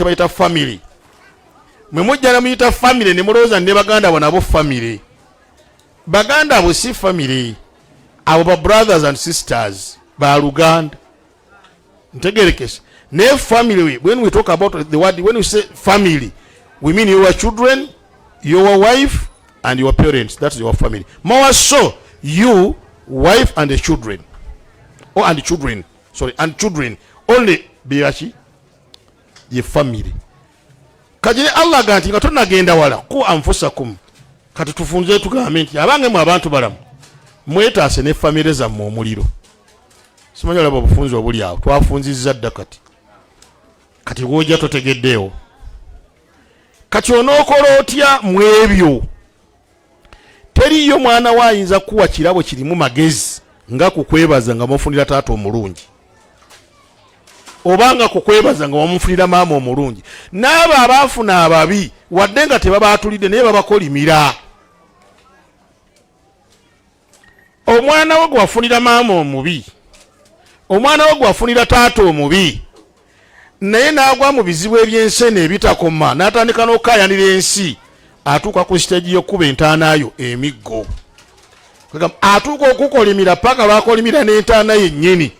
baita family mwe mujjana muyita family ne mulowooza ne baganda abo nabo family. Baganda abo si family, abo ba brothers and sisters ba Luganda. Ntegerekese. Ne family, when we talk about the word, when we say family, we mean your children, your wife, and your parents. That's your family. More so, you, wife, and the children. Oh, and the children. Sorry, and children. Only biyachi, your family. Kajine Allah ganti nga tonagenda wala ku anfusakum kati tufunze tugamenti abange mu abantu balamu mwetaase ne family za mu omuliro. Simanyi labo bufunzi obuli awo twafunzizza dda kati wojja totegeddeewo. Kati onookola otya mu ebyo? Teriyo mwana waayinza kuwa kirabo kirimu magezi nga kukwebaza nga mufunira taata omulungi, obanga kukwebaza nga wamufunira maama omulungi. N'abo abaafuna ababi wadde nga tebabaatulidde naye babakolimira. Omwana we gwafunira maama omubi, omwana we gwafunira taata omubi, naye n'agwa mu bizibu eby'ensene ebitakoma n'atandika n'okukaayanira ensi, atuuka ku siteegi y'okkuba entaanayo emiggo. Atuuka okukolimira paka lwakolimira n'entaana yennyini.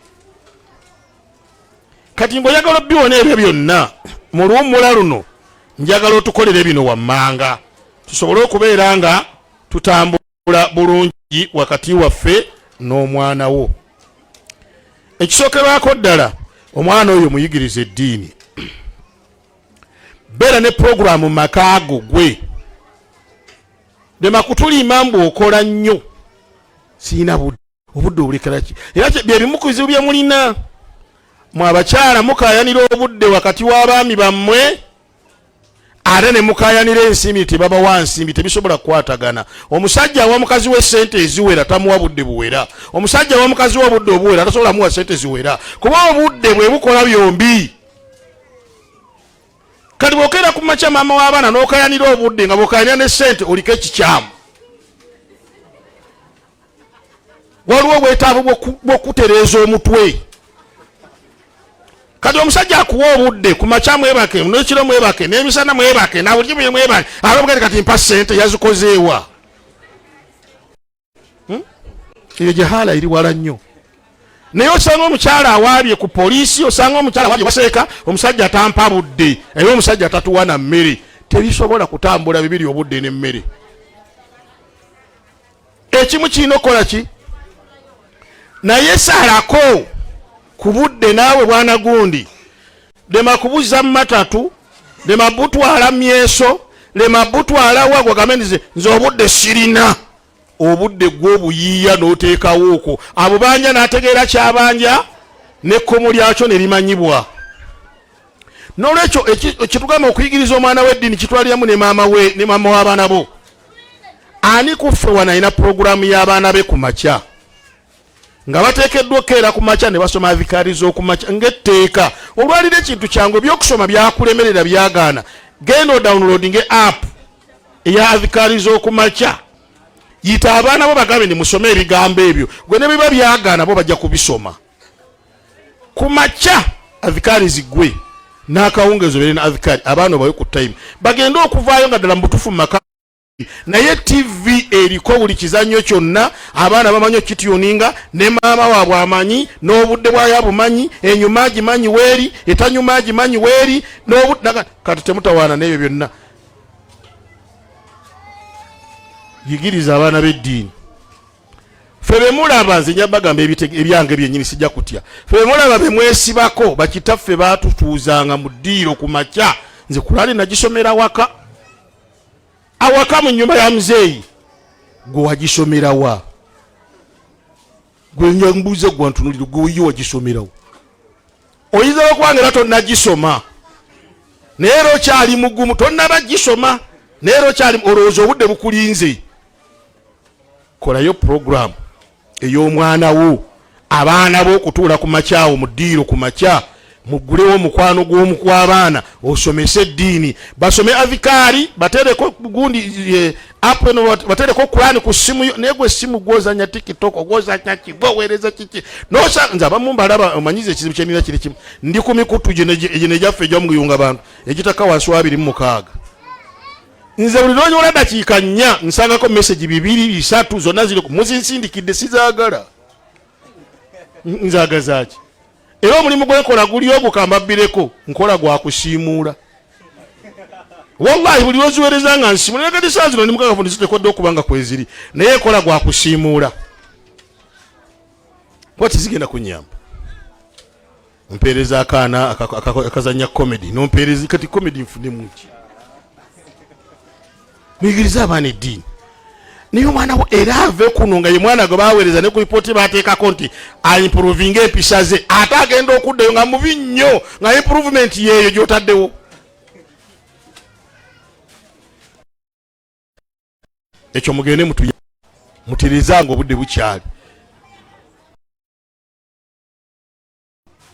Kati ng'oyagala biwona ebyo byonna mu luwummula luno njagala otukolere bino wammanga tusobole okubeera nga tutambula bulungi wakati waffe n'omwana wo. Ekisookerwako ddala omwana oyo muyigiriza eddiini. Beera ne puroguramu makaago gwe. Dema kutuliima mbu okola nnyo. Siina obudde obulekera ki? Era bye bimu ku bizibu bye mulina. Mwe abakyala mukaayanira obudde wakati w'abaami bammwe ate ne mukaayanira ensimbi tebabawa nsimbi tebisobola kukwatagana. Omusajja awa mukazi we ssente eziwera tamuwa budde buwera. Omusajja awa mukazi we obudde obuwera tasobola muwa ssente ziwera kuba obudde bwe bukola byombi. Kati bw'okeera ku makya maama w'abaana n'okaayanira obudde nga bw'okaayanira ne ssente oliko ekikyamu. Waliwo obwetaavu bw'okutereeza omutwe. Kati omusajja akuwa obudde ku makya mwebake n'ekiro mwebake n'emisana mwebake na buli kimu mwebake abagati kati mpa ssente yazikozeewa. Eyo jahala eri wala nnyo. Naye osanga omukyala awaabye ku poliisi, osanga omukyala awaabye baseeka omusajja atampa budde era omusajja atatuwa na mmere. Tebisobola kutambula bibiri obudde n'emmere. Ekimu kirina okukola ki? Naye saalako ku budde naawe bwana gundi. Lema kubuza matatu, lema butwala myeso, lema butwala wagwa gamendize nze obudde sirina. Obudde gw'obuyiiya n'oteekawo okwo. Abo banja n'ategeera kyabanja n'ekkomo lyakyo ne limanyibwa. N'olwekyo kitugamba okuyigiriza omwana w'eddiini kitwaliramu ne maama we ne maama w'abaana bo. Ani ku ffe wano alina puroguramu y'abaana be ku makya nga bateekeddwa okkeera ku makya ne basoma adhikaari z'oku makya ng'etteeka. Olwaliro ekintu kyangu ebyokusoma byakulemerera byagaana, genda odownloadinge app eya adhikaari z'oku makya. Yita abaana bo bagambe ni musome ebigambo ebyo. Gwe ne biba byagaana bo bajja kubisoma. Ku makya adhikaari zigwe n'akawungezo bere na adhikaari abaana bawe ku time. Bagenda okuvaayo nga ddala mu butuufu mu maka. Naye TV eriko buli kizannyo kyonna abaana bamanyi okituuninga ne maama waabwe amanyi n'obudde bwayo abumanyi enyuma agimanyi weeri etanyuma agimanyi weeri n'obudde kati temutawaana n'ebyo byonna. Yigiriza abaana b'eddiini. Ffe be mulaba nze nyabagamba ebyange byennyini sijja kutya. Ffe be mulaba be mwesibako bakitaffe baatutuuzanga mu ddiiro ku makya. Nze Kulaali nagisomera waka. Awaka mu nyumba ya muzeeyi. Gwe wagisomerawa? Gwe nyambuuze gwe ntunulira gwe wagisomerawo. Oyinza okubange era tonnagisoma. Naye era okyali mugumu tonnaba gisoma. Naye era okyali olowooza obudde bukulinze. Kolayo program ey'omwana wo abaana bo okutuula ku makyawo mu ddiiro ku makya mugulewo omukwano gw'omukwabaana osomese eddiini basome avikari batereko gundi app no batereko Qur'an ku simu naye gwe simu gwozanya TikTok ogwozanya kibowereza kiki nosa nza bamumbalaba omanyize ekizibu kyenina kiri kimu ndi ku mikutu gye gyaffe egy'omuyunga abantu egitaka wansi wa 26 nze buli lonyola dakiika 4 nsangako message 2 3 zonna ziri muzinsindikidde sizaagala nzagazaki era omulimu gwenkola guli ogukamba bireko nkola gwa kusiimuula wallahi buli oziwereza nga nsimu nakati saa zino ndi mukakafu ndizitekodde okubanga kweziri naye ekola gwa kusiimuula kwati zigenda kunyamba mpeereza akaana akazanya comedy nompeereza kati comedy nfune muki muyigiriza abaana eddiini naye omwana wo era ave kuno nga ye mwana gwe baweereza ne ku lipooti baateekako nti aimprovinga empisa ze ate agenda okuddayo nga mubi nnyo nga improvement yeeyo gy'otaddewo ekyo mugende mutereezanga obudde bukyali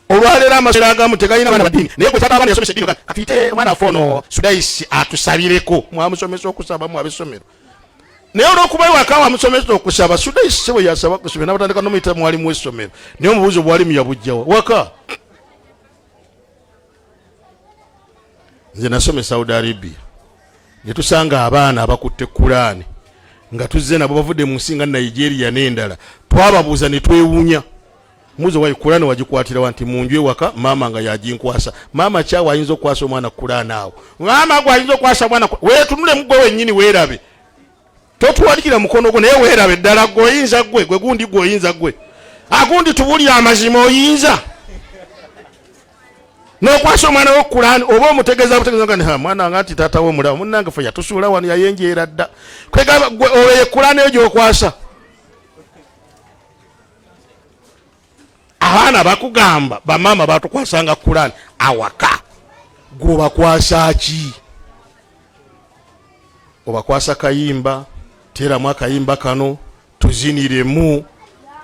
olwaleero amasomero agamu tegayina baana baddiini naye gwe kyata abaana yasomesa eddiini katuyite omwana waffe ono Sudaisi atusabireko mwamusomesa okusaba mu ab'essomero naye olw'okuba ewaka wamusomesa okusaba Sudaisi bwe yasaba kusomera n'abatandika n'omuyita mwalimu w'essomero naye omubuuzo bwalimu yabujjawa waka nze nasome Saudi Arabia ne tusanga abaana abakutte Qur'ani nga tuzze nabo bavudde mu nsi nga Nigeria n'endala twababuuza ne twewuunya muzo wa Qur'ani wagikwatira wanti munju ewaka mama nga yaginkwasa mama kyawa ayinza okwasa omwana Qur'ani awo mama gwe ayinza okwasa mwana weetunule mugwe wennyini weerabe totuwalikira mukono gwo naye weerabe ddala gwe oyinza gwe gundi gwe oyinza gwe agundi tubulira amazima oyinza n'okwasa omwana wo Qur'ani oba omutegeeza nga mwana nga nti taata we mulaba munnange fe yatusuula wano yayenjeera dda kwegamba gwe oyo Qur'ani eyo gy'okwasa abaana bakugamba bamama batukwasanga Qur'ani awaka gwobakwasa ki obakwasa kayimba teramu akayimba kano tuziniremu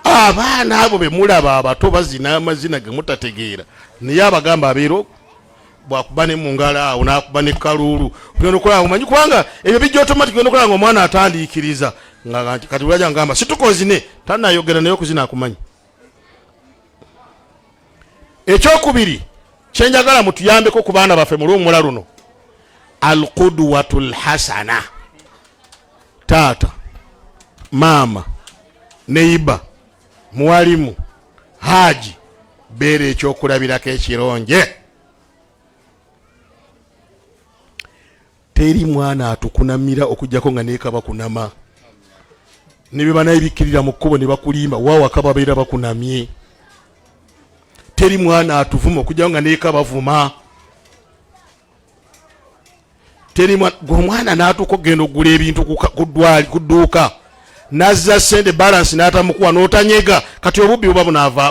abaana abo bemulaba abato bazina amazina ge mutategeera naye abagamba abeero bwakuba ne mungala awo nakuba ne kaluulu ogenda okola omanyi kubanga ebyo bijja automatic ogenda okola nga omwana atandiikiriza nga kati lwaja ngamba situkozine tanayogera naye okuzina akumanyi ekyokubiri kyenjagala mutuyambeko ku baana baffe mu lw'omula luno alqudwatul hasana taata maama neiba mwalimu haji beera ekyokulabirako ekironje teri mwana atukunamira okujjako nga neekaba kunama ne bye banaye bikkirira mu kkubo ne bakulimba waawaka babeera bakunamye teri mwana atuvuma okujjako nga neeka bavuma teri mwana n'atuuka okugenda okugula ebintu ku dduuka nazza sente balance n'atamukuwa n'otanyega kati obubbi buba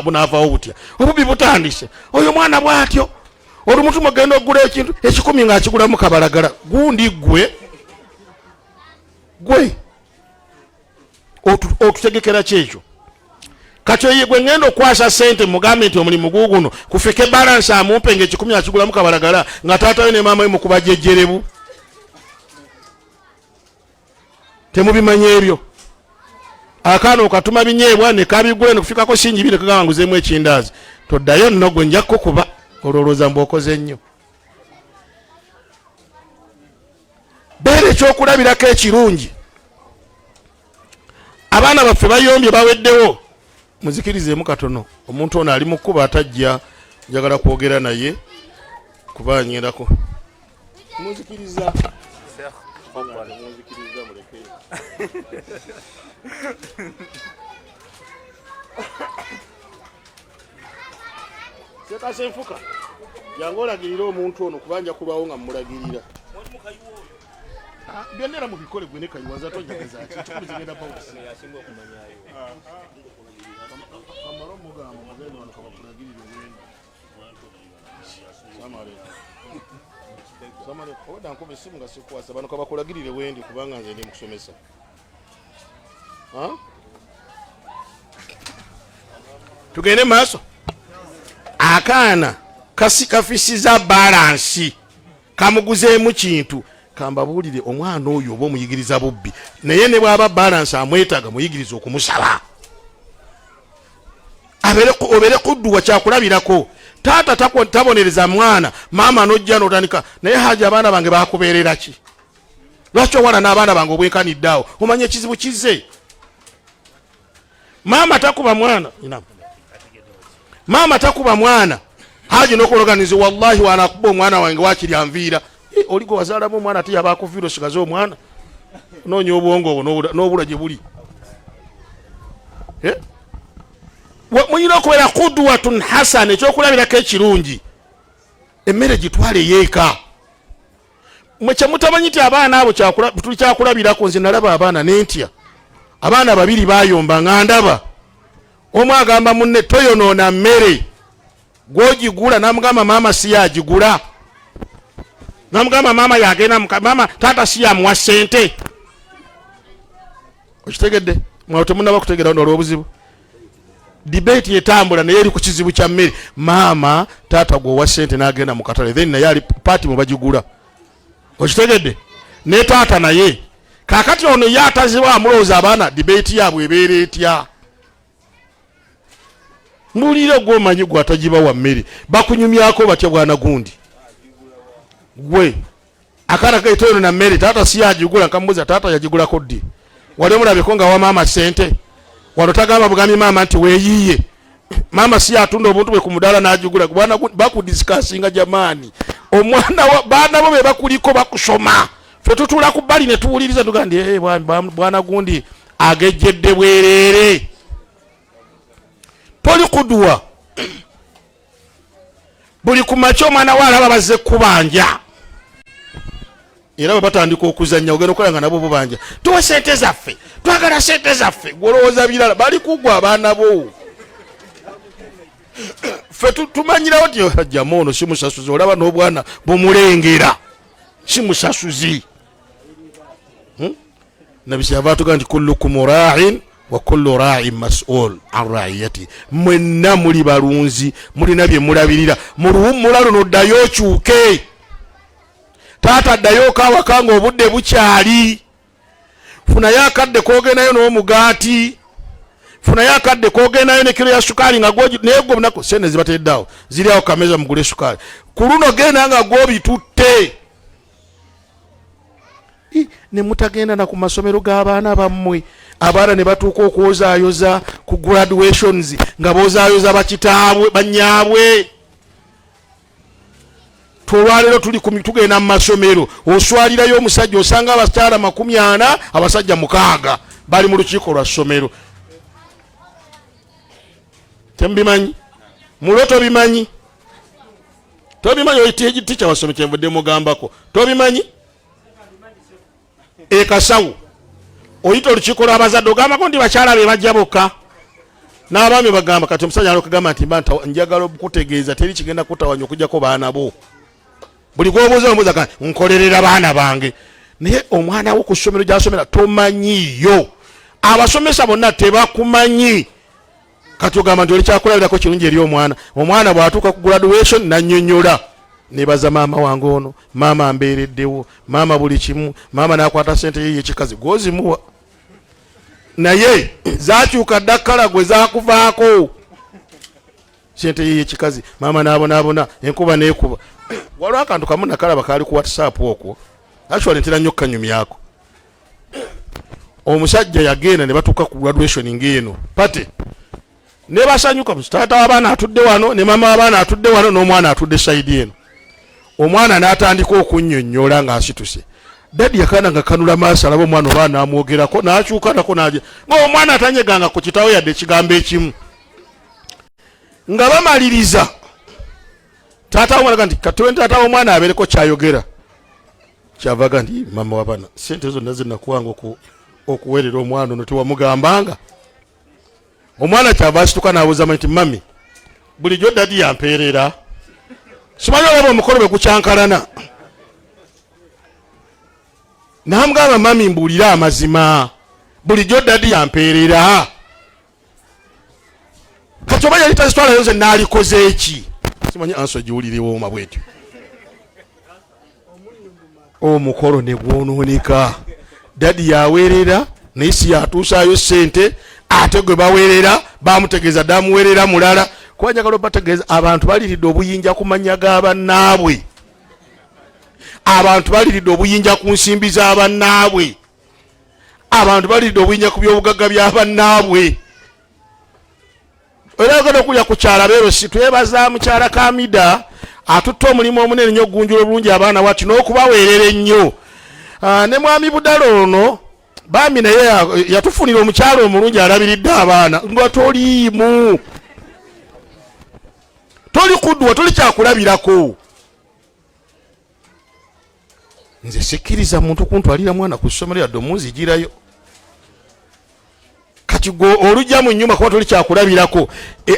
bunaavaawo butya obubbi butandise oyo mwana bw'atyo olumutu ogenda okugula ekintu 10 ng'akigulamu kabalagala gundi gwe otutegekera kyekyo kati oye gwe ngenda okwasa sente mugambe nti omulimu guguno kufike balance amumpe nga 10 akigulamu kabalagala nga taata we ne maama we mukuba jjejjerebu temubimanya ebyo akaana okatuma binyeebwa ne kabigula ne kufikako singi bire kagamba nguzeemu ekindaazi toddayo nno gwe nja kukuba olowooza mbu okoze nnyo beera ekyokulabirako ekirungi abaana baffe bayombye baweddewo muzikirizeemu katono omuntu ono ali mu kkuba atajja njagala kwogera naye kuba ngendako muzikiriza sekase enfuka jangu olagirira omuntu ono kubanja kubawo nga mumulagirira byonnera mubikole gwe ne kayiwaza tonjageza kikulu zigenda pawusi kamaro mugamba magendo wano kabakulagirira wendi samale oda nkobe simu nga sikwasa bano kabakulagirire wendi kubanga nze ndi mukusomesa tugende maaso akaana kafisiza balance kamuguzeemu kintu kambabuulire omwana oyo oba omuyigiriza bubbi naye ne bwaba balance amwetaaga muyigiriza okumusaba obere kudduwa kyakulabirako taata tabonereza mwana maama nojja notandika naye haja abaana bange bakubeerera ki lwaki owana n'abaana bange obwenkaniddeawo omanye ekizibu kize maama takuba mwana haji n'okuloganiza wallahi wanakuba omwana wange wakiri anviira oligo wazaalamu omwana ate yaba akuviira osigaze omwana noonya obwongo obwo n'obula gye buli muyina okubeera kudwatun hasana ekyokulabirako ekirungi emmere gitwale yeeka mwe kyemutamanyi ti abaana abo tuli kyakulabirako nze nalaba abaana nentya abaana babiri bayomba nga ndaba omu agamba munne toyonoona mmere gwogigula namugamba maama si yagigula namugamba maama yagenda maama taata si yamuwa ssente okitegedde mwawe temunaba kutegera ono olw'obuzibu debate yetambula naye eri ku kizibu kya mmere maama taata gwowa ssente n'agenda mu katale then naye ali paati mwe bagigula okitegedde ne taata naye kakati ono ye ataziba amulowooza abaana debate yaabwe ebeera etya mbuulire gw'omanyi gwe atagibawa mmere bakunyumyako batya bwana gundi gwe akaana kaitono na mmere taata si yagigula nkamubuuza taata yagigulako ddi wali omulabeko nga wa maama ssente wano tagamba bugambi maama nti weeyiye maama si atunda obuntu bwe ku mudaala n'agigula bakudisikasinga jamaani omwana baana bo be bakuliko bakusoma ffe tutula ku bbali ne tuwuliriza tugandi bwana gundi agejjedde bwereere toli kuduwa buli ku makya omwana we alaba bazze kubanja era bwe batandika okuzannya ogenda okola nga nabo bubanja tuwe sente zaffe twagala sente zaffe gwolowooza birala bali kugwa abaana bo ffe tumanyirawo ti ajjamu ono simusasuzi olaba n'obwana bumulengera simusasuzi nabisyava tuga nti kullukum ra'in wa kullu ra'in mas'ul an ra'iyati mwenna muli balunzi mulina bye mulabirira mu luwummula luno ddayo okyuke taata ddayo kawakanga obudde bukyali funayo akadde kogendayo n'omugaati funayo akadde kogendayo ne kiro ya sukaali nga naye gwe munako sente zibateeddawo ziri awo kameza mugule sukaali ku luno genda nga gw'obitutte ne mutagenda na ku masomero g'abaana bammwe abaana ne batuuka okwozaayoza ku graduations nga boozaayoza bakitaabwe banyaabwe olwaleero tugenda mu masomero oswalirayo omusajja osanga abakyala 40 abasajja 6 bali mu lukiiko lwa ssomero tembimanyi mulo tobimanyi oyitikya wasome kyenvudde mugambako tobimanyi ekasawu oyita olukiiko lw'abazadde ogambako nti bakyala be bajja bokka n'abaami bagamba kati omusajja alokagamba nti njagala okutegeeza teri kigenda kutawanya okujjako baana bo buli gwobuuza omubuuza kandi nkolerera baana bange naye omwana wo ku ssomero gy'asomera tomanyiyo abasomesa bonna tebakumanyi kati ogamba nti oli kyakulabirako kirungi eri omwana bw'atuuka ku graduation nannyonnyola nebaza maama wange ono maama ambeereddewo maama buli kimu maama n'akwata ssente ye ekikazi gwozimuwa naye zakyuka dakkala gwe zakuvaako ssente ye ekikazi maama n'abonaabona enkuba n'ekuba waliwo akantu kamu nakalaba kaali ku whatsapp okwo actually ntera nnyo kanyumyako omusajja yagenda ne batuuka ku graduation ng'eno pate ne basanyuka taata w'abaana atudde wano ne maama w'abaana atudde wano n'omwana atudde sayidi eno omwana n'atandika okunnyonnyola ng'asituse dadi yakaana nga kanula maaso alaba omwana oba n'amwogerako n'akyukanako n'aja ng'omwana atanyeganga ku kitawe yadde ekigambo ekimu nga bamaliriza taata w'omwana nti kati taata w'omwana abeereko kyayogera kyavaga nti mama w'abaana sente zonna zenakuwanga okuweerera omwana ono tewamugambanga omwana kyava asituka n'abuuza nti mami bulijjo dadi yampeerera simanyi olaba omukolo bwe gukyankalana namugamba mami mbuulire amazima bulijjo dadi yampeerera kati oba yali tazitwalayo ze naalikoze eki simanyi anso giwulirewo oma bwetyo omukolo ne gwonooneka dadi yaweerera naye si yatuusaayo ssente ate gwe baweerera bamutegeeza damuweerera mulala kuba njagala obategeeza abantu baliridde obuyinja ku mannya g'abannaabwe abantu baliridde obuyinja ku nsimbi z'abannaabwe abantu baliridde obuyinja ku byobugagga by'abannaabwe era ogenda okulya ku kyala beero si twebaza mukyala Kamida atutta omulimu omunene nnyo ogunjula obulungi abaana wati n'okubaweerera ennyo ne mwami Budala ono bami naye yatufunira omukyalo omulungi alabiridde abaana nga toliimu toli kuddwa toli kyakulabirako nze sikkiriza muntu kuntwalira mwana ku ssomero yadde omunzigirayo kati gwe olujja mu nnyumba kuba toli kyakulabirako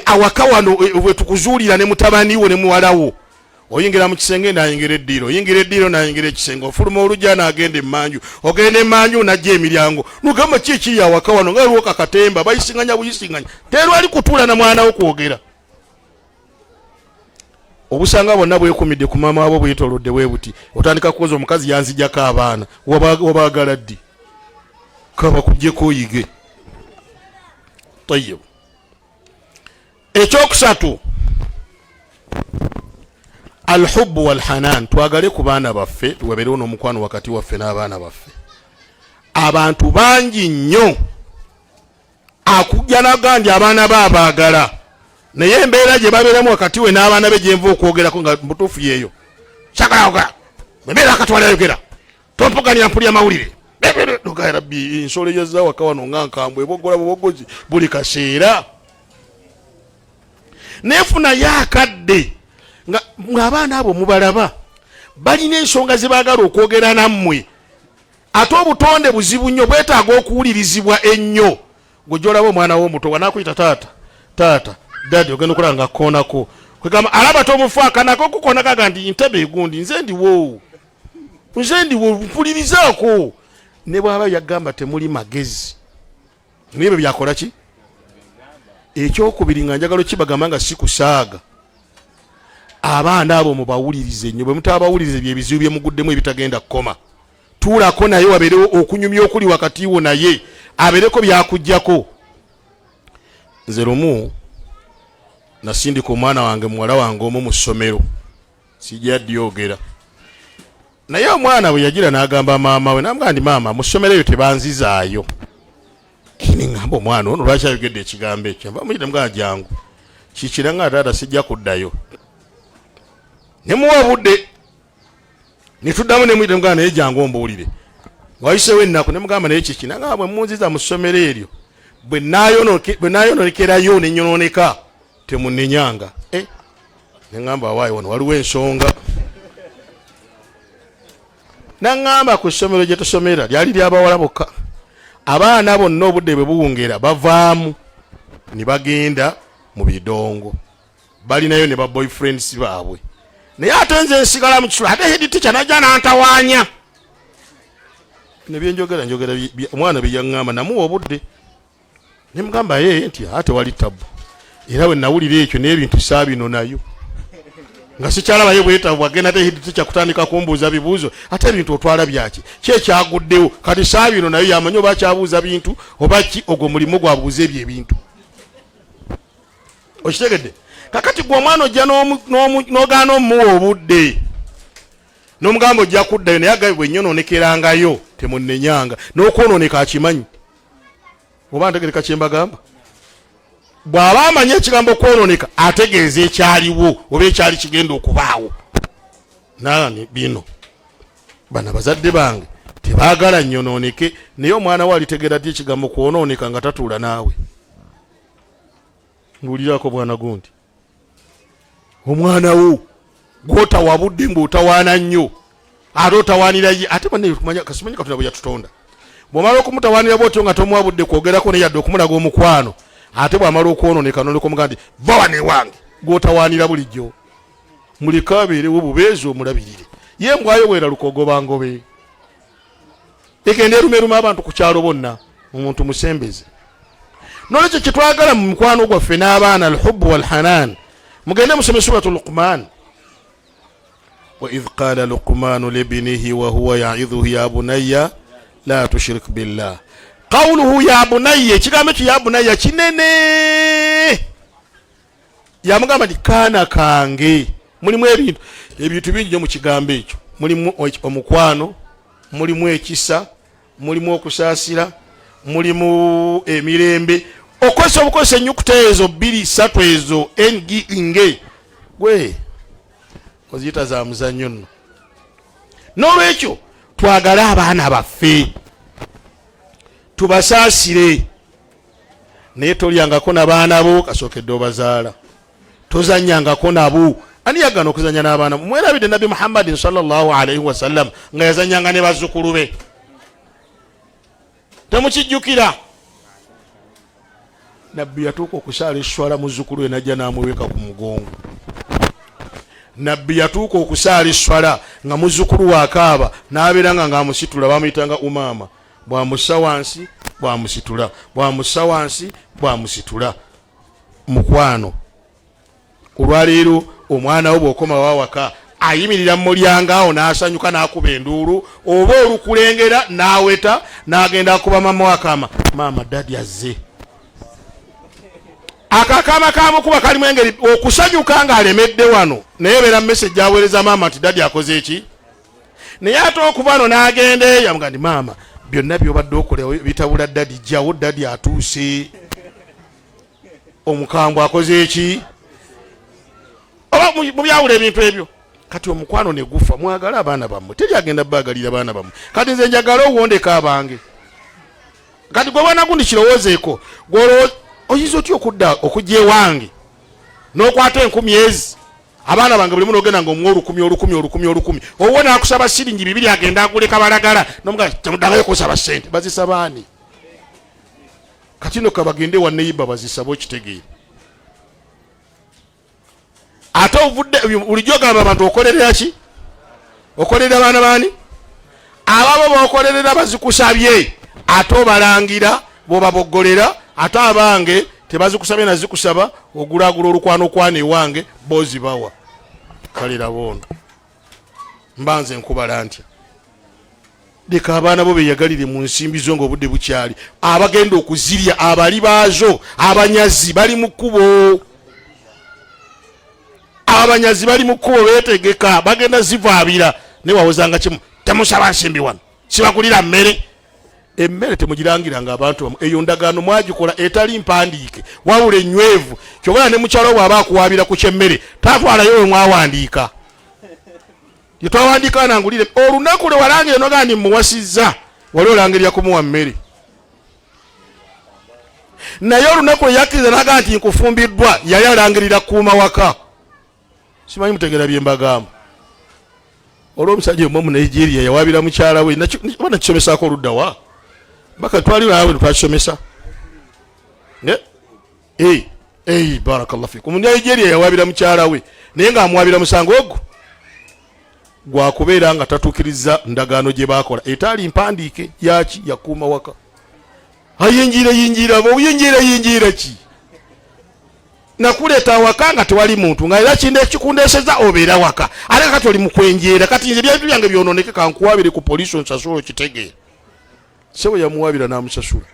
awaka wano bwe tukuzuulira ne mutabani wo ne muwalawo oyingira mu kisenge nayingira eddiiro oyingira eddiiro nayingira ekisenge ofuluma olujja n'agenda emmanju ogenda emmanju najja emiryango nugamba ki ekiri awaka wano nga aliwo kakatemba bayisinganya buyisinganya terwali kutuula na mwana wo kwogera obusanga bonna bwekumidde ku maama wabo bwetolodde bwe buti otandika kukoza omukazi yanzijjako abaana wabaagala ddi kaba kujjeko oyige tayyib ekyokusatu alhubbu walhanan twagale ku baana baffe tuwabeerewo n'omukwano wakati waffe n'abaana baffe abantu bangi nnyo akujja nagandi abaana baabaagala naye embeera gye babeeramu wakati we n'abaana be gyenva okwogerako nga mutuufu yeeyo kyagalaoga embeera akatwala yogera tompuganira mpulya mawulire noga rabbi ensolo yazza waka wano nga nkambwe bogola bubogozi buli kaseera neefunayo akadde ng'abaana abo mubalaba balina ensonga ze baagala okwogera nammwe ate obutonde buzibu nnyo bwetaaga okuwulirizibwa ennyo gwe gyolaba omwana w'omuto wanaakuyita taata dadi ogenda okulaba nga kkoonako kwegamba alaba tomufaanako okukoonakaga nti ntebe egundi nze ndiwo mpulirizaako ne bw'aba yagamba temuli magezi naye bwe byakola ki ekyokubiri nga njagala kibagamba nga si kusaaga abaana abo mubawulirize nnyo bwe mutabawulirize byebizibu bye muguddemu ebitagenda kkoma tuulako naye wabeerewo okunyumya okuli wakati wo naye abeereko byakuggyako nze lumu nasindika omwana wange muwala wange omu mu ssomero sijja dyogera naye omwana bwe yagira n'agamba maama we namugamba ndi maama mu ssomero eyo tebanzizaayo kini ngamba omwana ono lwaki ayogedde ekigambo ekyo nva muyite mugamba jangu kikira nga taata sijja kuddayo nemuwa budde netuddamu nemuyite mugamba naye jangu ombuulire wayisewo ennaku nemugamba naye kiki nagamba bwe munziza mu ssomero eryo bwe naayononekerayo nenyononeka temunenyanga neŋŋamba awaayi wano waliwo ensonga naŋŋamba ku ssomero gye tusomera lyali lyabawala bokka abaana bonna obudde bwe buwungeera bavaamu ne bagenda mu bidongo balinayo ne baboyfriends baabwe naye ate nze nsigala mu kisula ate hedi tica najja nantawaanya nebyenjogera omwana bye yaŋŋamba namuwa obudde ne mugamba ye nti ate wali tabu era bwe nawulira ekyo n'ebintu saabino nayo nga sikyalabayo bwetavu agenda ate hedi tica kutandika kumbuuza bibuuzo ate ebintu otwala byaki kyekyaguddewo kati saabino nayo yamanyi oba akyabuuza bintu oba ki ogwo mulimu gwabuuza ebyo ebintu okitegedde kakati gwe omwana ojja n'ogaana omuwa obudde n'omugamba ojja kuddayo naye agabi bwe nyononekerangayo temunenyanga n'okwononeka akimanyi oba ntegereka kyembagamba bw'aba amanyi ekigambo kwononeka ategeeza ekyaliwo oba ekyali kigenda okubaawo nani bino bana bazadde bange tebaagala nnyononeke naye omwana we alitegeera ddi ekigambo kwononeka nga tatuula naawe nguulirako bwana gundi omwana wo gw'otawabudde ng'otawaana nnyo ate otawaanira ye ate kasimanyi katonda bwe yatutonda bw'omala okumutawaanira bwotyo nga tomuwabudde kwogerako naye yadde okumulaga omukwano ate bw'amala okwononeka nolikomuga nti bawane wange gw'otawaanira bulijjo muleke abeerewo bubeezi omulabirire ye mbwayoweera lukogoba ngobe egenda erumeruma abantu ku kyalo bonna omuntu musembeze nolwekyo kyetwagala mu mukwano gwaffe n'abaana alhubbu walhanan mugende musome suratul Luqman. وإذ قال لقمان لابنه وهو يعظه يا بني لا تشرك بالله. قوله يا بني kigambo ya bunayya kinene yamugamba nti kaana kange. Mulimu ebintu bingi mu kigambo ekyo. Mulimu omukwano, mulimu ekisa, mulimu okusaasira, mulimu emirembe. Okozesa obukozesa ennyukuta ezo 2-3 ezo nge gwe oziyita za muzannyo nno. N'olwekyo twagale abaana baffe tubasaasire, naye tolyangako n'abaana bo kasookedde obazaala, tozannyangako nabo. Ani yagana okuzannya n'abaana? Mwerabidde Nabi Muhammadin sallallahu alaihi wasallam nga yazannyanga ne bazzukulu be, temukijjukira? Nabbi yatuuka okusaala esswala muzzukulu we najja n'amuweka ku mugongo. Nabbi yatuuka okusaala esswala nga muzzukulu wakaaba n'abeeranga ng'amusitula, bamuyitanga umama. Bwamussa wansi bwamusitula, bwamussa wansi bwamusitula. Mukwano olwaleero omwana wo bw'okoma wawaka ayimirira mu mulyango awo n'asanyuka n'akuba enduulu, oba olukulengera n'aweta n'agenda akuba mama wakama, maama dadi azze. Akakama kamukuba kalimu engeri okusanyuka ng'alemedde wano, naye beera message aweereza maama nti dadi akoze eki. Naye ate okuva no n'agenda eyo amuga nti maama byonna byobadde okola bitabula dadi, jjawo dadi atuuse. Omukambwe akoze eki? Oba mubyawula ebintu ebyo. Kati omukwano ne gufa. Mwagala abaana bammwe, teri agenda baagalira abaana bammwe. Kati nze njagala owondeka abange. Kati gwe bwana gundi kirowoozeeko, oyinza otya okujja ewange n'okwata 10 ezi abaana bange buli muno ogenda ng'omuwa 10 owo naakusaba siringi 2 agenda aguleka balagala nomugaa temuddangayo kusaba ssente. Bazisaba ani? Kati no kabagende wa neiba bazisaba okitegeere. Ate ovudde bulijjo ogamba abantu okolerera ki? Okolerera baana baani? Ababo b'okolerera bazikusabye ate obalangira bw'obaboggolera. Ate abange tebazikusabye nazikusaba ogulaagula olukwano kwana ewange bozi bawa. Kalira bono mbanze nkubala ntya. Leka abaana bo beyagalire mu nsimbi zo ng'obudde bukyali. Abagenda okuzirya abali baazo abanyazi bali mu kkubo. Abanyazi bali mu kkubo beetegeka bagenda zivaabira. Ne wawozanga kimu temusaba nsimbi wano sibakulira mmere. Emmere temugirangiranga abantu bamu. Eyo ndagaano mwagikola etali mpandiike wabula enywevu. Kyogera ne mukyalo bw'aba akuwaabira ku kyemmere tatwalayo we mwawandiika. Yetwawandiika nangulire olunaku lwe walangira nogaa ndi muwasizza wali olangirira kumuwa mmere. Naye olunaku lwe yakkiriza nagaa nti nkufumbiddwa yali alangirira kuuma waka. Simanyi mutegeera bye mbagamba. Olw'omusajja omu mu Nigeria yawaabira mukyala we bana kisomesaako oludda wa baka twali wawe twakisomesa. Barakallahu fikum. Mu Nigeria yawaabira mukyala we naye ng'amuwaabira musango ogwo gwakubeera nga tatuukiriza ndagaano gye baakola etaali mpandiike yaki yakuuma waka. Ayinjira obuyinjira ki? Nakuleeta waka nga tewali muntu nga era kikundeeseza obeera waka ate kati oli mukwenjeera. Kati nze byabintu byange byonooneke kankuwaabire ku poliisi onsasula okitegeera. Sebo yamuwaabira n'amusasula.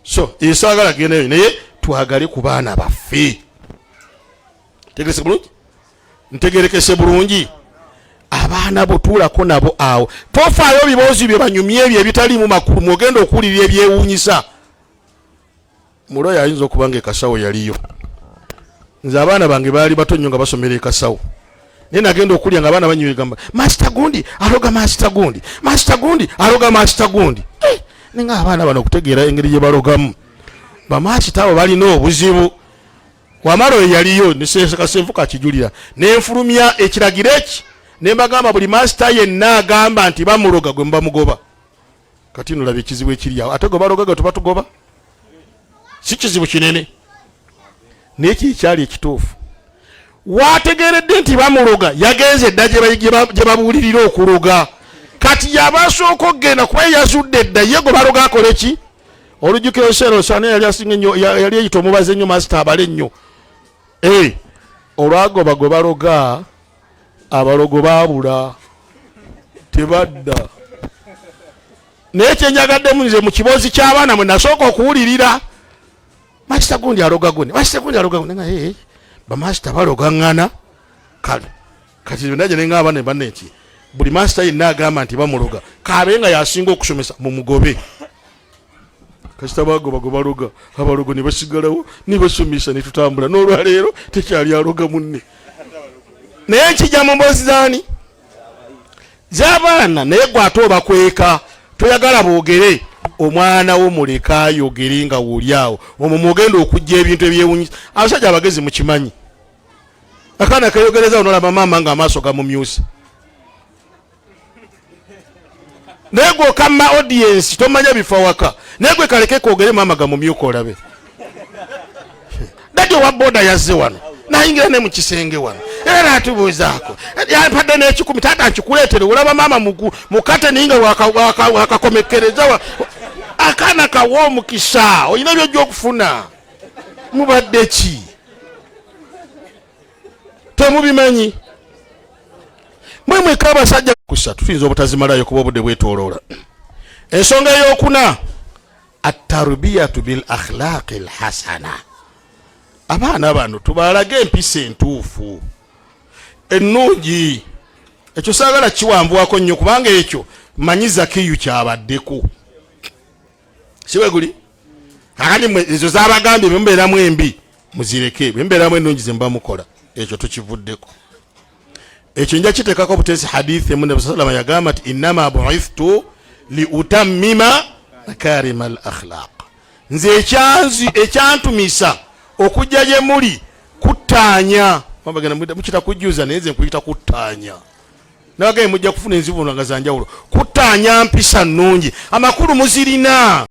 So esaagala gendayo naye twagale ku baana baffe. Tegese bulungi? Ntegerekese bulungi? Abaana bo tuulako nabo awo. Tofaayo biboozi bye banyumye ebyo ebitaliimu makulu mwogenda okuwulira ebyewuunyisa. Muloya ayinza okuba nga ekasawo yaliyo. Nze abaana bange baali bato nnyo nga basomera ekasawo. Naye nagenda okulya nga abaana banyuye gamba Master Gundi aloga Master Gundi, Master Gundi aloga Master Gundi. Nenga abaana bano okutegeera engeri gye balogamu. Bamaasita abo balina obuzibu. Wamalo yaliyo nisekasenfuka akijulira. Nenfulumya ekiragiro eki ne mbagamba buli master yenna agamba nti bamuloga gwe mbamugoba. Kati nolaba ekizibu ekiri awo. Ate gwe balogaga tubatugoba. Si kizibu kinene. Neki kyali ekituufu. Wategeredde nti bamuloga yagenze edda gye babuulirira okuloga. Kati yabasooka okgenda kuba yazudde edda ye gwe baloga akola eki? Olujjukiro Sero Sane yali asinga nnyo yali eyita omubaze nnyo master abale nnyo. olwagoba baloga abalogo babula tebadda naye kyenjagaddemu nze mu kiboozi ky'abaana mwe nasooka okuwulirira masita gundi aloga gundi nga bamasita balogaŋŋana kale kati naje nenga abana banne eki buli masita yenna agamba nti bamuloga kaabe nga yasinga okusomesa mu mugobe kasita bagoba baloga abalogo ne basigalawo ne basomesa ne tutambula n'olwaleero tekyali aloga munne naye nkijja mu mboozi zaani z'abaana naye gwate obakweka toyagala boogere omwana wo muleka ayogere nga woli awo omwo mwogenda okujja ebintu ebyewunyisa abasajja abagezi mukimanyi akaana keyogereza onolaba maama nga amaaso gamumyusa naye gwe okamma audience tomanya bifa waka naye gwe kaleke kwogere maama gamumyuka olabe dadi owa boda yazze wano nayingira ne mu kisenge wano era atubuuzaako yapadde n'ekikumi taata nkikuleetere olaba maama mukate ninga wakakomekereza akaana kawa omukisa olina byojja okufuna mubadde ki temubimanyi mwemweka abasajja kusatu tuyinza obutazimalayo kuba obudde bwetooloola ensonga ey'okuna atarbiyatu bil akhlaqi al hasana abaana bano tubalage empisa entuufu ennungi ekyo saagala kiwambuwako nnyo kubanga ekyo manyi Zakiyu kyabaddeko siwe guli kakati ezo zabagambye bemubeeramu embi muzireke bemubeeramu ennungi zemba mukola ekyo tukivuddeko ekyo nja kiteekako obuteesi hadithi emu Nabi sallallahu alayhi wa sallam yagamba nti innama bu'ithtu liutammima makarima al akhlaq nze ekyantumisa okujja gye muli kuttaanya mukita kujjuza naye nze nkuyita kuttaanya nabagaye mujja kufuna enzivuno nga zanjawulo kuttaanya mpisa nnungi amakulu muzirina